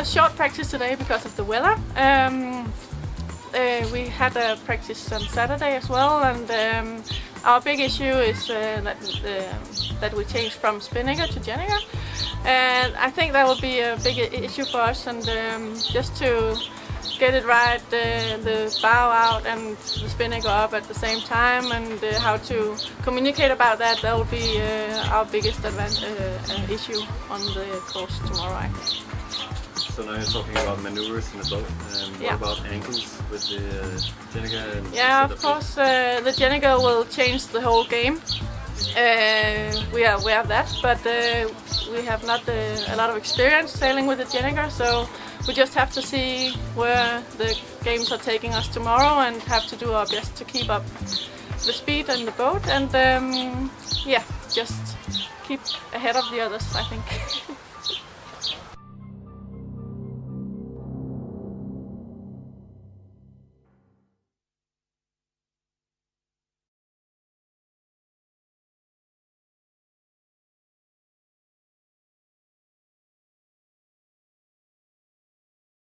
a short practice today because of the weather. We had a practice on Saturday as well, and our big issue is that we changed from Spinnaker to Jenniger, and I think that will be a big issue for us. And just to get it right, the bow out and the Spinnaker up at the same time, and how to communicate about that, that will be our biggest issue on the course tomorrow, I think. So now you're talking about maneuvers in the boat. What about angles with the Jenniger? Yeah, of course, the Jenniger will change the whole game. We are aware of that, but we have not a lot of experience sailing with the Jenniger, so we just have to see where the games are taking us tomorrow and have to do our best to keep up the speed in the boat and just keep ahead of the others, I think.